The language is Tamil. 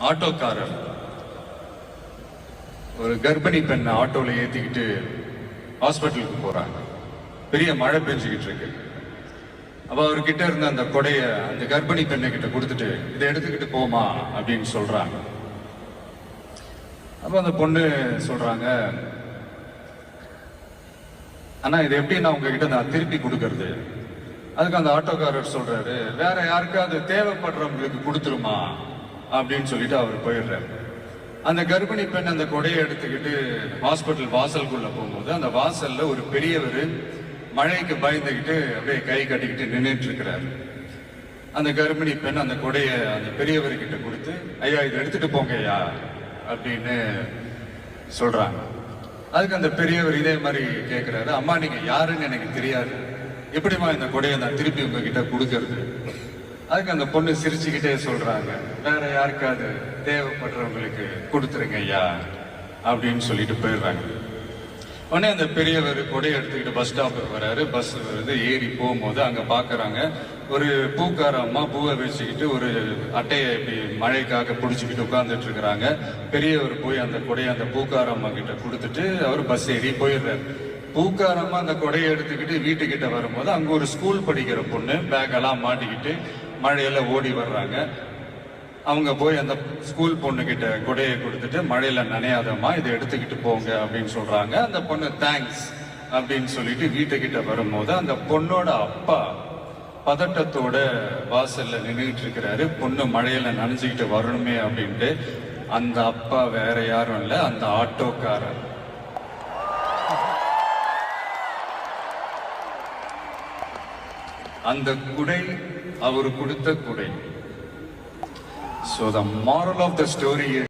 ஆட்டோக்காரர் ஒரு கர்ப்பிணி பெண்ணை ஆட்டோல ஏத்திக்கிட்டு ஹாஸ்பிட்டலுக்கு போறாங்க. பெரிய மழை பெஞ்சுக்கிட்டு இருக்கு. அப்ப அவர்கிட்ட இருந்த அந்த கொடைய அந்த கர்ப்பிணி பெண்ணை கிட்ட கொடுத்துட்டு இதை எடுத்துக்கிட்டு போமா அப்படின்னு சொல்றாங்க. அப்ப அந்த பொண்ணு சொல்றாங்க, ஆனா இது எப்படி நான் உங்ககிட்ட நான் திருப்பி கொடுக்கறது? அதுக்கு அந்த ஆட்டோக்காரர் சொல்றாரு, வேற யாருக்காவது தேவைப்படுறவங்களுக்கு கொடுத்துருமா அப்படின்னு சொல்லிட்டு அவர் போயிடுறாரு. அந்த கர்ப்பிணி பெண் அந்த கொடையை எடுத்துக்கிட்டு ஹாஸ்பிட்டல் வாசலுக்குள்ள போகும்போது அந்த வாசல்ல ஒரு பெரியவர் மழைக்கு பயந்துகிட்டு அப்படியே கை கட்டிக்கிட்டு நின்றுட்டு இருக்கிறாரு. அந்த கர்ப்பிணி பெண் அந்த கொடைய அந்த பெரியவர்கிட்ட கொடுத்து, ஐயா இதை எடுத்துட்டு போங்க ஐயா அப்படின்னு சொல்றாங்க. அதுக்கு அந்த பெரியவர் இதே மாதிரி கேட்கிறாரு, அம்மா நீங்க யாருன்னு எனக்கு தெரியாது, எப்படிமா இந்த கொடையை நான் திருப்பி உங்ககிட்ட கொடுக்கறது? அதுக்கு அந்த பொண்ணு சிரிச்சுக்கிட்டே சொல்றாங்க, வேற யாருக்காவது தேவைப்படுறவங்களுக்கு கொடுத்துருங்க ஐயா அப்படின்னு சொல்லிட்டு போயிடுறாங்க. உடனே அந்த பெரியவர் கொடையை எடுத்துக்கிட்டு பஸ் ஸ்டாப்புக்கு வர்றாரு. பஸ் வருது, ஏறி போகும்போது அங்க பாக்குறாங்க ஒரு பூக்கார அம்மா பூவை வச்சுக்கிட்டு ஒரு அட்டையை இப்படி மழைக்காக பிடிச்சிக்கிட்டு உட்கார்ந்துட்டு இருக்கிறாங்க. பெரியவர் போய் அந்த கொடையை அந்த பூக்கார அம்மா கிட்ட கொடுத்துட்டு அவர் பஸ் ஏறி போயிடுறாரு. பூக்காரம்மா அந்த கொடையை எடுத்துக்கிட்டு வீட்டுக்கிட்ட வரும்போது அங்க ஒரு ஸ்கூல் படிக்கிற பொண்ணு பேக் எல்லாம் மாட்டிக்கிட்டு மழையில ஓடி வர்றாங்க. அவங்க போய் அந்த ஸ்கூல் பொண்ணு கிட்ட கொடையை கொடுத்துட்டு, மழையில நனையாதம்மா இதை எடுத்துக்கிட்டு போங்க அப்படின்னு சொல்றாங்க. அந்த பொண்ணு தேங்க்ஸ் அப்படின்னு சொல்லிட்டு வீட்டுக்கிட்ட வரும்போது அந்த பொண்ணோட அப்பா பதட்டத்தோட வாசல்ல நின்றுட்டு இருக்கிறாரு. பொண்ணு மழையில நனைஞ்சுக்கிட்டு வரணுமே அப்படின்ட்டு. அந்த அப்பா வேற யாரும் இல்ல, அந்த ஆட்டோக்காரர். அந்த குடை அவர் கொடுத்த குடை. So the moral of the story is